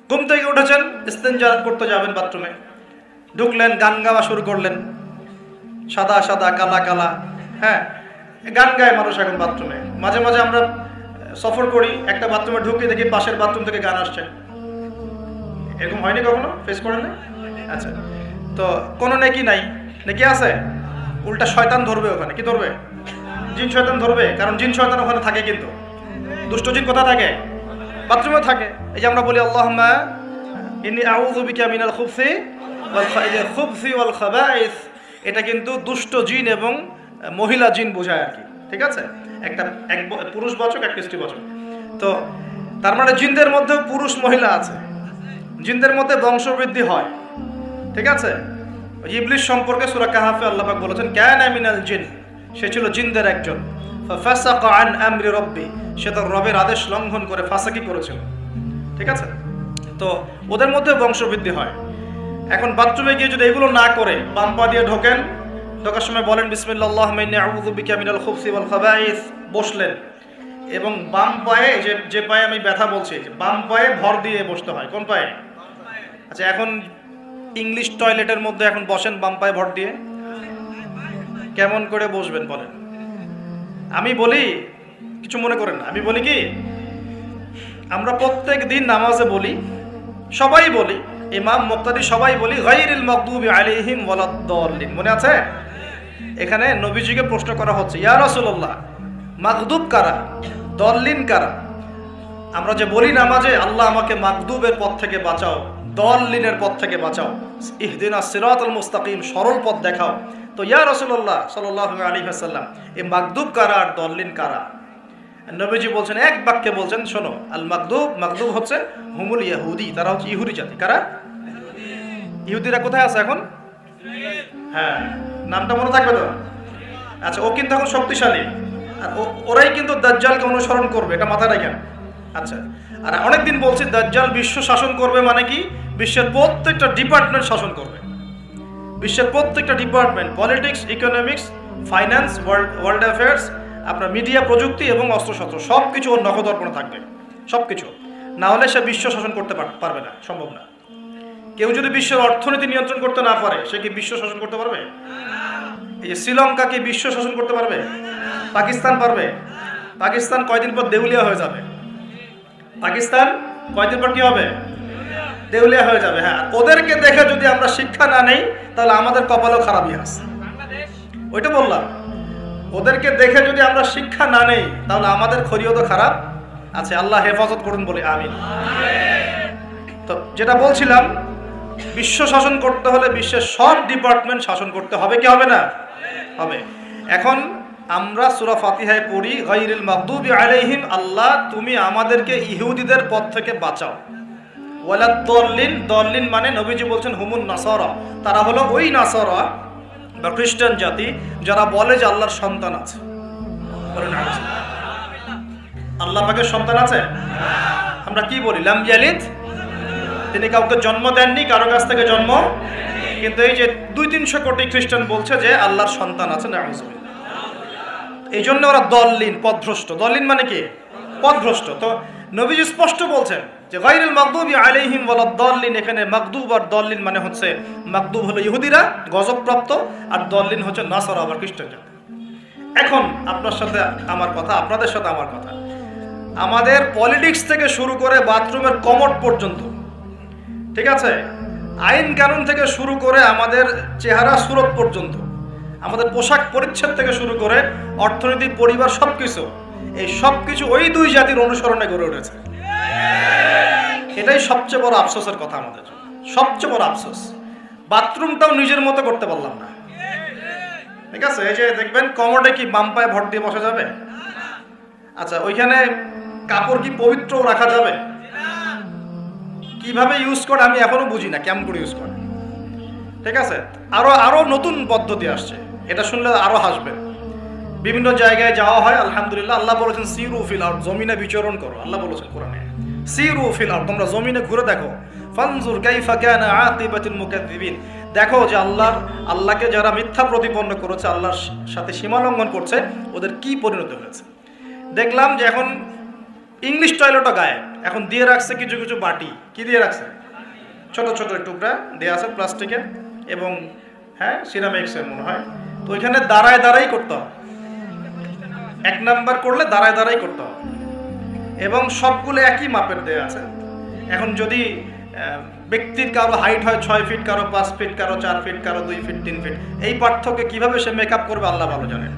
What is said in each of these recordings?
ঘুম থেকে উঠেছেন, ইস্তেঞ্জা করতে যাবেন বাথরুমে, ঢুকলেন, গান গাওয়া শুরু করলেন, সাদা সাদা কালা কালা, হ্যাঁ গান গায় মানুষ এখন বাথরুমে। মাঝে মাঝে আমরা সফর করি, একটা বাথরুমে ঢুকে দেখি পাশের বাথরুম থেকে গান আসছে। এরকম হয়নি কখনো? ফেস করেন না? আচ্ছা, তো কোনো নেকি নাই, নেকি আছে? উল্টা শয়তান ধরবে ওখানে। কি ধরবে? জিন শয়তান ধরবে, কারণ জিন শয়তান ওখানে থাকে। কিন্তু দুষ্ট জিন কোথায় থাকে? বাথরুমে থাকে। এই যে আমরা বলি আল্লাহুম্মা ইন্নী আউযু বিকা মিনাল খুবসি ওয়াল খাবাইস, এটা কিন্তু দুষ্ট জিন এবং মহিলা জিন বোঝায় আর কি। ঠিক আছে, এক পুরুষ বাচক, এক স্ত্রী বাচক। তো তার মানে জিনদের মধ্যে পুরুষ মহিলা আছে, জিনদের মধ্যে বংশবৃদ্ধি হয়। ঠিক আছে, ইবলিস সম্পর্কে সূরা কাহফে আল্লাহ পাক বলেছেন কানা মিনাল জিন, সে ছিল জিনদের একজন। ফাসাকা আন আমরি রাব্বি, সে তার রবের আদেশ লঙ্ঘন করে ফাসাকি করেছিল। ঠিক আছে, তো ওদের মধ্যে বংশবৃদ্ধি হয়। এখন বাথরুমে গিয়ে যদি এগুলো না করে বাম পা দিয়ে ঢোকেন, ঢোকার সময় বলেন বিসমিল্লাহ আল্লাহুম্মা ইন্নী আউযু বিকা মিনাল খুবসি ওয়াল খাবাইস, বসলেন, এবং বাম পায়ে যে পায়ে আমি ব্যথা বলছি, বাম পায়ে ভর দিয়ে বসতে হয়। কোন পায়ে? আচ্ছা, এখন ইংলিশ টয়লেটের মধ্যে এখন বসেন বাম পায়ে ভর দিয়ে, কেমন করে বসবেন বলেন? আমি বলি, কিছু মনে করেন না, আমি বলি কি, আমরা প্রত্যেক দিন নামাজে বলি, সবাই বলি, ইমাম মুক্তাদি সবাই বলি গায়রিল মাগদুবি আলাইহিম ওয়ালাদ-দাল্লিন। মনে আছে? এখানে নবীজিকে প্রশ্ন করা হচ্ছে, ইয়া রাসূলুল্লাহ, মাগদুব কারা, দল্লিন কারা? আমরা যে বলি নামাজে আল্লাহ আমাকে মাগদুবের পথ থেকে বাঁচাও, দল্লিনের পথ থেকে বাঁচাও, ইহদিনাস সিরাতাল মুস্তাকিম, সরল পথ দেখাও। তো ইয়া রাসূলুল্লাহ সাল্লাল্লাহু আলাইহি ওয়াসাল্লাম, এই মাগদুব কারা আর দল্লিন কারা? নবীজি বলছেন, এক বাক্যে বলছেন, শোনো, আল মাগদুব হচ্ছে হুমুল ইহুদি, তারা হচ্ছে ইহুদি জাতি। কারা? ইহুদিরা কোথায় আছে এখন? হ্যাঁ, নামটা মনে থাকবে তো? আচ্ছা, ও কিন্তু এখন শক্তিশালী, আর ওরাই কিন্তু দাজ্জালকে অনুসরণ করবে, এটা মাথায় রাখেন। আচ্ছা, আর অনেকদিন বলছি দাজ্জাল বিশ্ব শাসন করবে, মানে কি, বিশ্বের প্রত্যেকটা ডিপার্টমেন্ট শাসন করবে। বিশ্বের প্রত্যেকটা department, politics, economics, finance, world affairs, আপনার মিডিয়া, প্রযুক্তি এবং অস্ত্রশস্ত্র, সব কিছু ওর নখদর্পণে থাকবে। সব কিছু না হলে সে বিশ্ব শাসন করতে পারবে না, সম্ভব না। কেউ যদি বিশ্বের অর্থনীতি নিয়ন্ত্রণ করতে না পারে, সে কি বিশ্ব শাসন করতে পারবে? এই যে শ্রীলঙ্কা কি বিশ্ব শাসন করতে পারবে? পাকিস্তান পারবে? পাকিস্তান কয়দিন পর দেউলিয়া হয়ে যাবে। পাকিস্তান কয়দিন পর কি হবে? দেউলিয়া হয়ে যাবে। হ্যাঁ, ওদেরকে দেখে যদি আমরা শিক্ষা না নেই, তাহলে আমাদের কপালও খারাপই আছে। ওইটা বললাম, ওদেরকে দেখে যদি আমরা শিক্ষা না নেই, তাহলে আমাদের খরিও তো খারাপ আছে। আল্লাহ হেফাজত করুন বলে আমিন। তো যেটা বলছিলাম, বিশ্ব শাসন করতে হলে বিশ্বের সব ডিপার্টমেন্ট শাসন করতে হবে, কি হবে না? হবে। এখন আমরা সূরা ফাতিহায় পড়ি গায়রিল মাগদুবি আলাইহিম, আল্লাহ তুমি আমাদেরকে ইহুদিদের পথ থেকে বাঁচাও, ওয়ালাদ-দাল্লিন, দাল্লিন মানে নবীজি বলছেন হুমুন নাসারা, তারা হলো ওই নাসারা বা খ্রিস্টান জাতি যারা বলে যে আল্লাহর সন্তান আছে। আল্লাহ পাকের সন্তান আছে? আমরা কি বলি? লাম ইয়ালিদ, তিনি কাউকে জন্ম দেননি, কারো কাছ থেকে জন্ম। কিন্তু এই যে 200-300 কোটি খ্রিস্টান বলছে যে আল্লাহর সন্তান আছে, নাউযুবিল্লাহ। এই জন্য ওরা দল্লিন, পথভ্রষ্ট। দল্লিন মানে কি? পথভ্রষ্ট। তো নবীজি স্পষ্ট বলছেন যে গায়রিল মাগদুবি আলাইহিম ওয়ালাদ-দাল্লিন, এখানে মাগদুব আর দল্লিন মানে হচ্ছে, মাগদুব হলো ইহুদিরা গজবপ্রাপ্ত, আর দল্লিন হচ্ছে নাসারা বা খ্রিস্টান জাতি। এখন আপনার সাথে আমার কথা, আপনাদের সাথে আমার কথা, আমাদের পলিটিক্স থেকে শুরু করে বাথরুমের কমোড পর্যন্ত, ঠিক আছে, আইন কানুন থেকে শুরু করে আমাদের চেহারা সুরত পর্যন্ত, আমাদের পোশাক পরিচ্ছদ থেকে শুরু করে অর্থনীতি, পরিবার, সবকিছু, এই সবকিছু ওই দুই জাতির অনুসরণে গড়ে উঠেছে। এটাই সবচেয়ে বড় আফসোসের কথা আমাদের, সবচেয়ে বড় আফসোস। বাথরুমটাও নিজের মতো করতে পারলাম না। ঠিক আছে, এই যে দেখবেন কমোডে কি বাম পায়ে ভর দিয়ে বসা যাবে? আচ্ছা, ওইখানে কাপড় কি পবিত্র রাখা যাবে? কিভাবে ইউজ করে আমি এখনো বুঝি না, কেমন করে ইউজ করে। ঠিক আছে, আরো নতুন পদ্ধতি আসছে, এটা শুনলে আরো হাসবেন। বিভিন্ন জায়গায় যাওয়া হয়, আলহামদুলিল্লাহ। আল্লাহ বলেছেন সিরু ফিল আরদ, জমিনে বিচরণ করো। আল্লাহ বলেছেন কোরআনে সিরু ফিল আরদ, তোমরা জমিনে ঘুরে দেখো। ফানজুর কাইফা কানা আকিবাতুল মুকাদ্দিবিন, দেখো যে আল্লাহকে যারা মিথ্যা প্রতিপন্ন করেছে, আল্লাহর সাথে সীমা লঙ্ঘন করছে, ওদের কি পরিণতি হয়েছে। দেখলাম যে এখন ইংলিশ টয়লেটও গায়ে এখন দিয়ে রাখছে কিছু কিছু বাটি, কি দিয়ে রাখছে, ছোট ছোট টুকরা দেওয়া আছে প্লাস্টিকের এবং হ্যাঁ সিরামিক্সের মনে হয়। তো ওইখানে দাঁড়ায় দাঁড়াই করতে হবে, 1 নাম্বার করলে দাঁড়ায় দাঁড়াই করতে হবে এবং সবগুলো একই মাপের দেওয়া আছে। এখন যদি ব্যক্তির কারো হাইট হয় 6 ফিট, কারো 5 ফিট, কারো 4 ফিট, কারো 2 ফিট, 3 ফিট, এই পার্থক্যে কিভাবে সে মেকআপ করবে আল্লাহ ভালো জানে,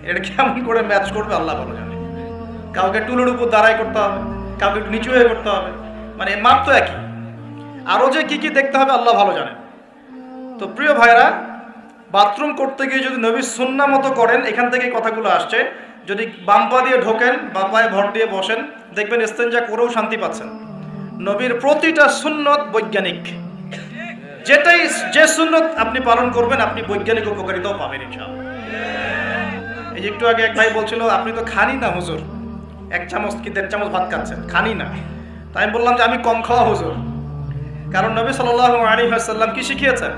এটা কেমন করে ম্যাচ করবে আল্লাহ ভালো জানে। কাউকে টুলের উপর দাঁড়াই করতে হবে, কাউকে একটু নিচু হয়ে করতে হবে, মানে মাপ তো একই, আরও যে কি কি দেখতে হবে আল্লাহ ভালো জানে। তো প্রিয় ভাইরা, বাথরুম করতে গিয়ে যদি নবীর সুন্নাহ মতো করেন, এখান থেকে কথাগুলো আসছে, যদি বাম পা দিয়ে ঢোকেন, বাম পায়ে ভর দিয়ে বসেন, দেখবেন ইস্তেঞ্জা করেও শান্তি পাচ্ছেন। নবীর প্রতিটা সুন্নত বৈজ্ঞানিক, যে সুন্নত আপনি পালন করবেন আপনি বৈজ্ঞানিক উপকারিতাও পাবেন ইনশাআল্লাহ। এই যে একটু আগে এক ভাই বলছিল আপনি তো খানি না হুজুর, 1 চামচ কি 1.5 চামচ ভাত খাচ্ছেন, খানি না। তাই আমি বললাম যে আমি কম খাওয়া হুজুর, কারণ নবী সাল্লাল্লাহু আলাইহি ওয়াসাল্লাম কি শিখিয়েছেন?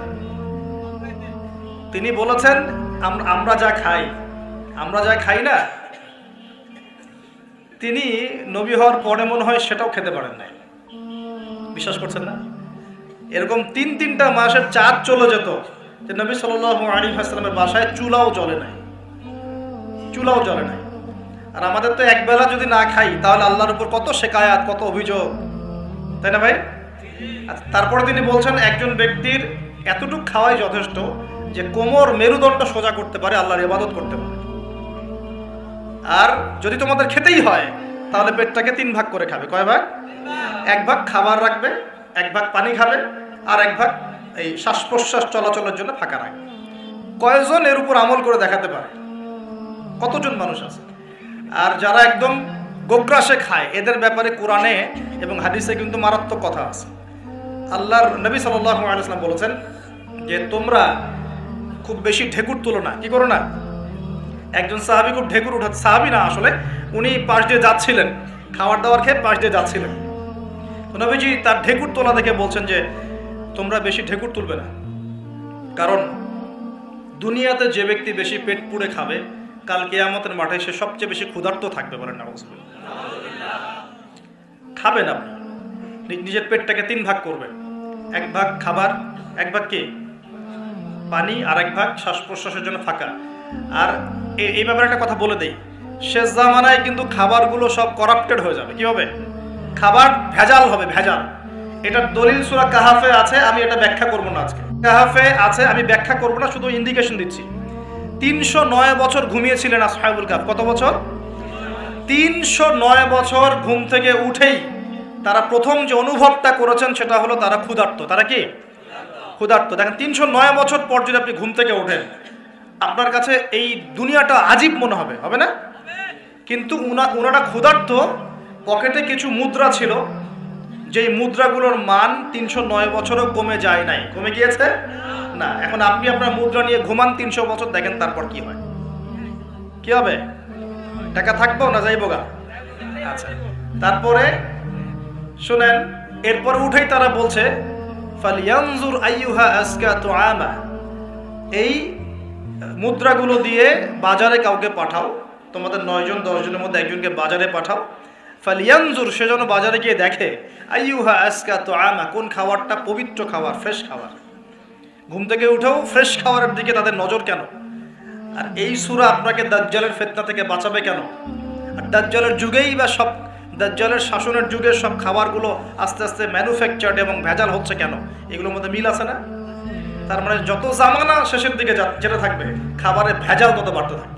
তিনি বলেছেন আমরা যা খাই না, তিনি নবী হওয়ার পরে মনে হয় সেটাও খেতে পারেন নাই, বিশ্বাস করছেন না? এরকম 3-3টা মাসের চাঁদ চলে যেত যে নবী সাল্লাল্লাহু আলাইহি ওয়াসাল্লামের বাসায় চুলাও জ্বলে নাই। আর আমাদের তো একবেলা যদি না খাই তাহলে আল্লাহর উপর কত শিকায়াত, কত অভিযোগ, তাই না ভাই? তারপরে তিনি বলছেন একজন ব্যক্তির এতটুকু খাওয়াই যথেষ্ট যে কোমর মেরুদণ্ড সোজা করতে পারে, আল্লাহর ইবাদত করতে পারে। আর যদি তোমাদের খেতেই হয় তাহলে পেটটাকে 3 ভাগ করে খাবে। কয় ভাগ? 1 ভাগ খাবার রাখবে, 1 ভাগ পানি খাবে, আর 1 ভাগ এই শ্বাস প্রশ্বাস চলাচলের জন্য ফাঁকা রাখবে। কয়জন এর উপর আমল করে দেখাতে পারে? কতজন মানুষ আছে? আর যারা একদম গোগ্রাসে খায়, এদের ব্যাপারে কোরআনে এবং হাদিসে কিন্তু মারাত্মক কথা আছে। আল্লাহর নবী সাল্লাল্লাহু আলাইহি ওয়াসাল্লাম বলেছেন যে তোমরা খুব বেশি ঢেকুর তুলো না। কি করো না? একজন সাহাবী খুব ঢেকুর উঠাচ্ছে, সাহাবী না আসলে, উনি পাশ দিয়ে যাচ্ছিলেন, খাবার দাবার খেয়ে পাশ দিয়ে যাচ্ছিলেন। তো নবীজি তার ঢেকুর তোলা দেখে বলছেন যে তোমরা বেশি ঢেকুর তুলবে না, কারণ দুনিয়াতে যে ব্যক্তি বেশি পেট পুড়ে খাবে কাল কিয়ামতের মাঠে সে সবচেয়ে বেশি ক্ষুধার্ত থাকবে। বলেন নাউযুবিল্লাহ। খাবেন আপনি, নিজের পেটটাকে 3 ভাগ করবেন, 1 ভাগ খাবার, 1 ভাগ কি পানি, আর 1 ভাগ শ্বাস প্রশ্বাসের জন্য ফাঁকা। আর এই ব্যাপারে একটা কথা বলে দেই, শেষ জামানায় কিন্তু খাবারগুলো সব করাপ্টেড হয়ে যাবে। কি হবে? খাবার ভেজাল হবে, ভেজাল। এটার দলিল সূরা কাহাফে আছে, আমি এটা ব্যাখ্যা করব না আজকে। কাহাফে আছে, আমি ব্যাখ্যা করব না, শুধু ইন্ডিকেশন দিচ্ছি। 309 বছর ঘুমিয়েছিলেন আসহাবুল কাহফ। কত বছর? 309 বছর ঘুম থেকে উঠেই তারা প্রথম যে অনুভবটা করেছেন সেটা হলো তারা ক্ষুধার্ত। তারা কি ক্ষুধার্ত? দেখেন 309 বছর পর যদি আপনি ঘুম থেকে ওঠেন, আপনার কাছে এই দুনিয়াটা আজীব মনে হবে, হবে না? কিন্তু ওনারা ক্ষুধার্ত, পকেটে কিছু মুদ্রা ছিল, যেই মুদ্রাগুলোর মান 309 বছরও কমে যায় নাই। কমে গিয়েছে না। এখন আপনি আপনার মুদ্রা নিয়ে ঘুমান 300 বছর, দেখেন তারপর কি হয়, কি হবে? টাকা থাকবো না যাইবো গা? আচ্ছা, তারপরে শুনেন, এরপর উঠেই তারা বলছে ফালিয়ানজুর আইয়ুহা আজকা তুআমা, এই মুদ্রাগুলো দিয়ে বাজারে কাউকে পাঠাও, তোমাদের 9 জন 10 জনের মধ্যে একজনকে বাজারে পাঠাও। ফালিয়ানজুর, সে যেন বাজারে গিয়ে দেখে আইয়ুহা আজকা তুআমা, কোন খাবারটা পবিত্র খাবার, ফ্রেশ খাবার। ঘুম থেকে উঠেও ফ্রেশ খাবারের দিকে তাদের নজর কেন? আর এই সূরা আপনাকে দাজ্জালের ফিতনা থেকে বাঁচাবে কেন? আর দাজ্জালের যুগেই বা সব, দাজ্জালের শাসনের যুগে সব খাবারগুলো আস্তে আস্তে ম্যানুফ্যাকচার্ড এবং ভেজাল হচ্ছে কেন? এগুলোর মধ্যে মিল আছে না? তার মানে যত জামানা শেষের দিকে যেটা থাকবে, খাবারের ভেজাল তত বাড়তে থাকবে।